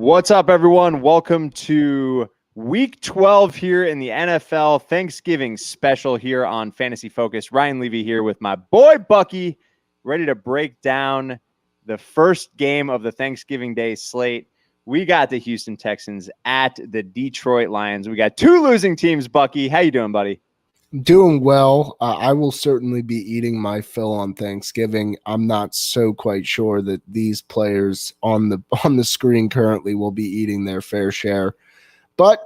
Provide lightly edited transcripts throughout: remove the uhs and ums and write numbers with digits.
What's up, everyone? Welcome to Week 12 here in the NFL Thanksgiving special here on Fantasy Focus. Ryan Levy here with my boy Buckey, ready to break down the first game of the Thanksgiving Day slate. We got the Houston Texans at the Detroit Lions. We got two losing teams, Buckey. How you doing, buddy? Doing well. I will certainly be eating my fill on Thanksgiving. I'm not so quite sure that these players on the screen currently will be eating their fair share. But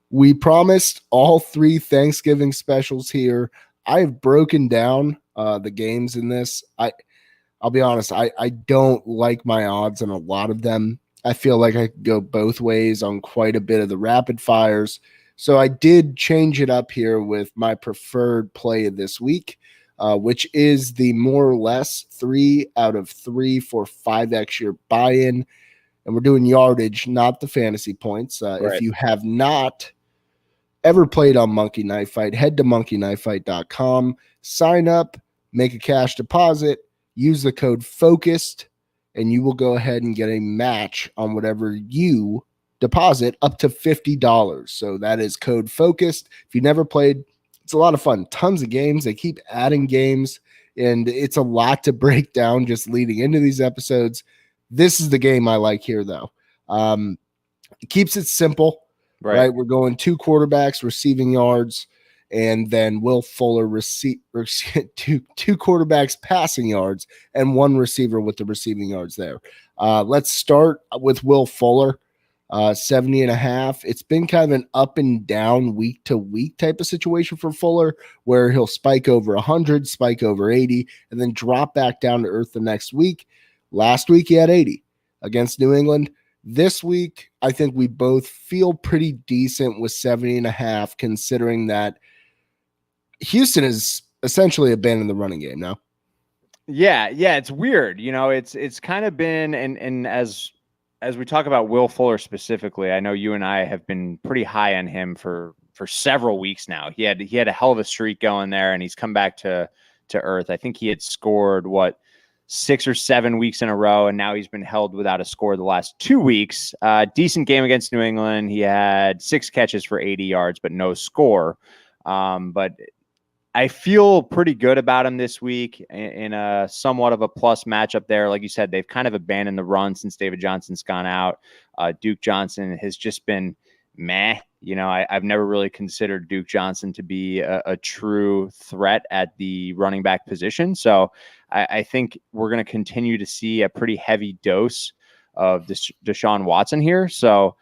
we promised all three Thanksgiving specials here. I've broken down the games in this. I'll be honest, I don't like my odds on a lot of them. I feel like I could go both ways on quite a bit of the rapid fires. So I did change it up here with my preferred play of this week, which is the more or less 3 out of 3 for 5x your buy-in. And we're doing yardage, not the fantasy points. Right. If you have not ever played on Monkey Knife Fight, head to monkeyknifefight.com, sign up, make a cash deposit, use the code FOCUSED, and you will go ahead and get a match on whatever you deposit up to $50. So that is code FOCUSED. If you never played, it's a lot of fun. Tons of games. They keep adding games, and it's a lot to break down just leading into these episodes. This is the game I like here, though. It keeps it simple, right? We're going 2 quarterbacks, receiving yards, and then Will Fuller two quarterbacks passing yards, and 1 receiver with the receiving yards there. Let's start with Will Fuller. 70.5. It's been kind of an up and down week to week type of situation for Fuller, where he'll spike over 100, spike over 80, and then drop back down to earth the next week. Last week he had 80 against New England. This week, I think we both feel pretty decent with 70.5, considering that Houston is essentially abandoned the running game now. Yeah, it's weird. You know, it's kind of been, and as we talk about Will Fuller specifically, I know you and I have been pretty high on him for several weeks now. He had a hell of a streak going there, and he's come back to earth. I think he had scored 6 or 7 weeks in a row, and now he's been held without a score the last 2 weeks. Decent game against New England. He had 6 catches for 80 yards, but no score. But I feel pretty good about him this week in a somewhat of a plus matchup there. Like you said, they've kind of abandoned the run since David Johnson's gone out. Duke Johnson has just been meh. You know, I've never really considered Duke Johnson to be a true threat at the running back position. So I think we're going to continue to see a pretty heavy dose of Deshaun Watson here. So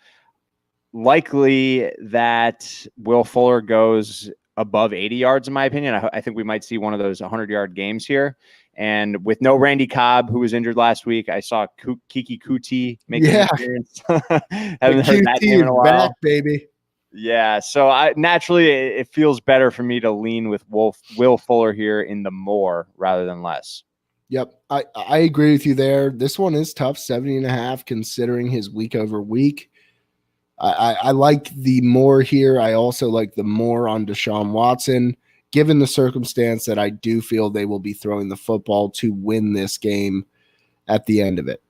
likely that Will Fuller goes above 80 yards, in my opinion. I think we might see one of those 100-yard games here. And with no Randy Cobb, who was injured last week, I saw Kiki Kuti make an appearance. Haven't heard that name in a while. Back, baby. Yeah, so naturally it feels better for me to lean with Will Fuller here in the more rather than less. Yep, I agree with you there. This one is tough, 70.5, considering his week over week. I like the more here. I also like the more on Deshaun Watson, given the circumstance that I do feel they will be throwing the football to win this game at the end of it.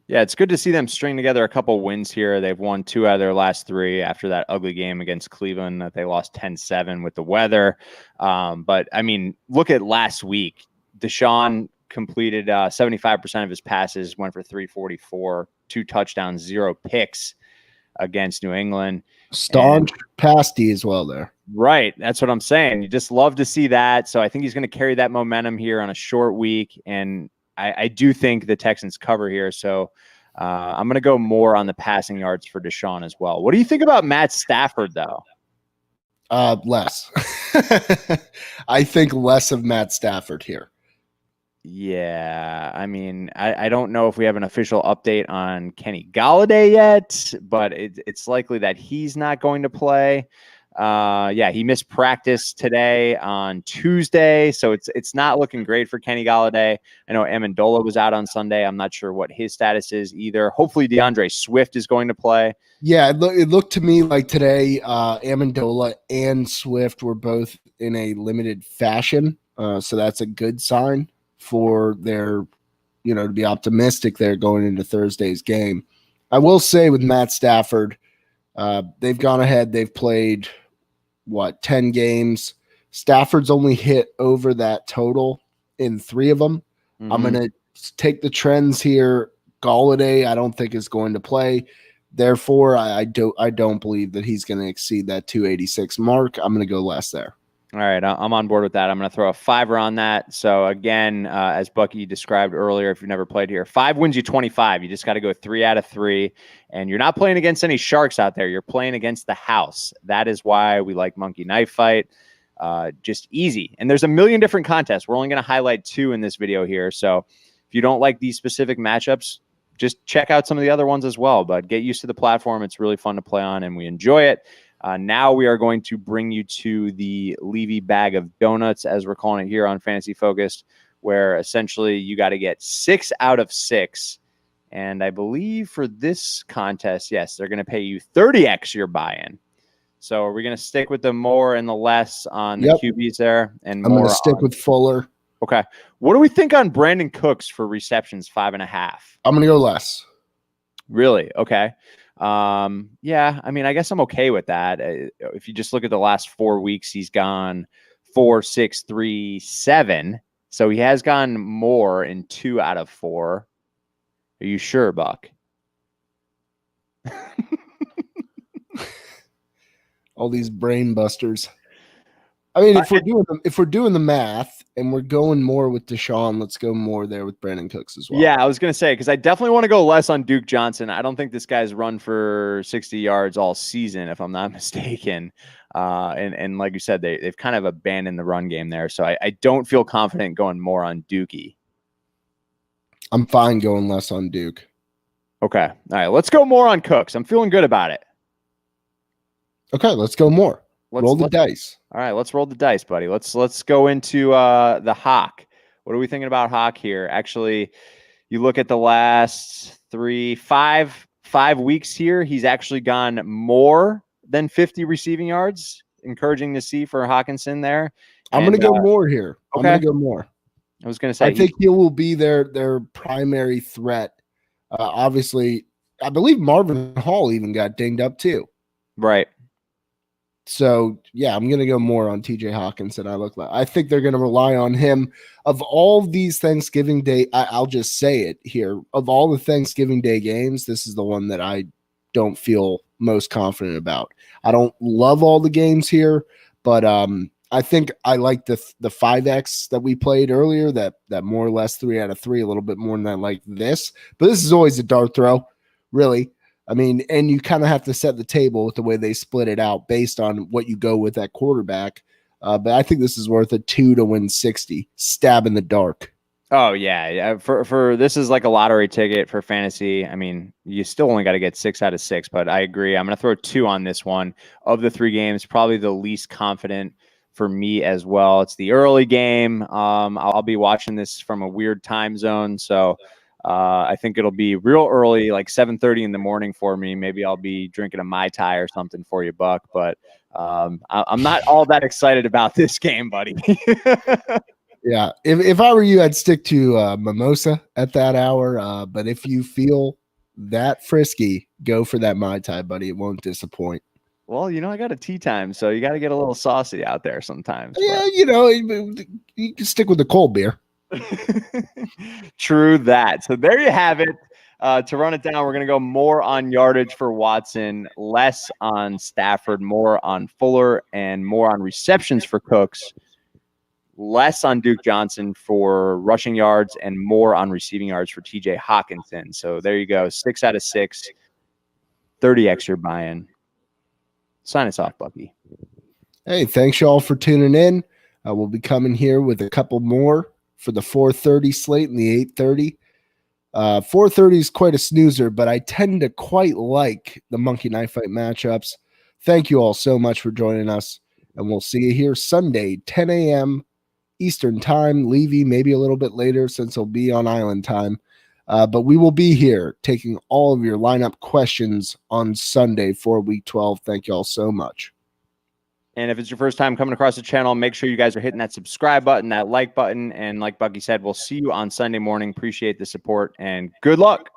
Yeah, it's good to see them string together a couple wins here. They've won 2 out of their last 3 after that ugly game against Cleveland that they lost 10-7 with the weather. But, I mean, look at last week. Deshaun completed 75% of his passes, went for 344, 2 touchdowns, 0 picks against New England. Staunch pasty as well there. Right. That's what I'm saying. You just love to see that. So I think he's going to carry that momentum here on a short week. And I do think the Texans cover here. So I'm going to go more on the passing yards for Deshaun as well. What do you think about Matt Stafford, though? Less. I think less of Matt Stafford here. Yeah, I mean, I don't know if we have an official update on Kenny Golladay yet, but it's likely that he's not going to play. He missed practice today on Tuesday, so it's not looking great for Kenny Golladay. I know Amendola was out on Sunday. I'm not sure what his status is either. Hopefully DeAndre Swift is going to play. Yeah, it looked to me like today Amendola and Swift were both in a limited fashion, so that's a good sign for their, to be optimistic there going into Thursday's game. I will say with Matt Stafford, they've gone ahead. They've played, 10 games. Stafford's only hit over that total in 3 of them. Mm-hmm. I'm going to take the trends here. Galladay, I don't think is going to play. Therefore, I don't believe that he's going to exceed that 286 mark. I'm going to go less there. All right, I'm on board with that. I'm going to throw a 5 on that. So again, as Bucky described earlier, if you've never played here, 5 wins you 25. You just got to go 3 out of 3, and you're not playing against any sharks out there. You're playing against the house. That is why we like Monkey Knife Fight. Just easy. And there's a million different contests. We're only going to highlight 2 in this video here. So if you don't like these specific matchups, just check out some of the other ones as well. But get used to the platform. It's really fun to play on, and we enjoy it. Now we are going to bring you to the Levy bag of donuts, as we're calling it here on Fantasy Focused, where essentially you got to get 6 out of 6. And I believe for this contest, yes, they're going to pay you 30x your buy-in. So are we going to stick with the more and the less on the QBs there? And I'm going to stick with Fuller. Okay. What do we think on Brandon Cooks for receptions, 5.5? I'm going to go less. Really? Okay. Yeah, I mean, I guess I'm okay with that. If you just look at the last 4 weeks, he's gone 4, 6, 3, 7. So he has gone more in 2 out of 4. Are you sure, Buck? All these brain busters. I mean, if we're doing the math and we're going more with Deshaun, let's go more there with Brandon Cooks as well. Yeah, I was going to say, because I definitely want to go less on Duke Johnson. I don't think this guy's run for 60 yards all season, if I'm not mistaken. And like you said, they've kind of abandoned the run game there. So I don't feel confident going more on Dookie. I'm fine going less on Duke. Okay. All right, let's go more on Cooks. I'm feeling good about it. Okay, let's go more. Roll the dice. All right, let's roll the dice, buddy. Let's go into the Hawk. What are we thinking about Hawk here? Actually, you look at the last 5 weeks here, he's actually gone more than 50 receiving yards. Encouraging to see for Hawkinson there. I'm going to go more here. Okay. I'm going to go more. I was going to say, I think he will be their primary threat. Obviously, I believe Marvin Hall even got dinged up too. Right. So, yeah, I'm going to go more on TJ Hawkinson. I think they're going to rely on him. Of all these Thanksgiving Day, I'll just say it here. Of all the Thanksgiving Day games, this is the one that I don't feel most confident about. I don't love all the games here, but I think I like the 5X that we played earlier, that more or less 3 out of 3, a little bit more than I like this. But this is always a dart throw, really. I mean, and you kind of have to set the table with the way they split it out based on what you go with at quarterback. But I think this is worth a 2 to win 60. Stab in the dark. Oh, yeah. For this is like a lottery ticket for fantasy. I mean, you still only got to get 6 out of 6, but I agree. I'm going to throw 2 on this one. Of the 3 games, probably the least confident for me as well. It's the early game. I'll be watching this from a weird time zone, so I think it'll be real early, like 7:30 in the morning for me. Maybe I'll be drinking a Mai Tai or something for you, Buck. But I'm not all that excited about this game, buddy. Yeah, if I were you, I'd stick to mimosa at that hour. But if you feel that frisky, go for that Mai Tai, buddy. It won't disappoint. Well, I got a tea time, so you got to get a little saucy out there sometimes. Yeah, you can stick with the cold beer. True that. So there you have it. To run it down, we're going to go more on yardage for Watson, less on Stafford, more on Fuller, and more on receptions for Cooks, less on Duke Johnson for rushing yards, and more on receiving yards for TJ Hawkinson. So there you go. 6 out of 6, 30 extra buy-in. Sign us off, Bucky. Hey, thanks y'all for tuning in. We'll be coming here with a couple more for the 4:30 slate and the 8:30. 4:30 is quite a snoozer, but I tend to quite like the Monkey Knife Fight matchups. Thank you all so much for joining us, and we'll see you here Sunday, 10 a.m. Eastern time. Levy maybe a little bit later since he'll be on island time. But we will be here taking all of your lineup questions on Sunday for Week 12. Thank you all so much. And if it's your first time coming across the channel, make sure you guys are hitting that subscribe button, that like button. And like Bucky said, we'll see you on Sunday morning. Appreciate the support and good luck.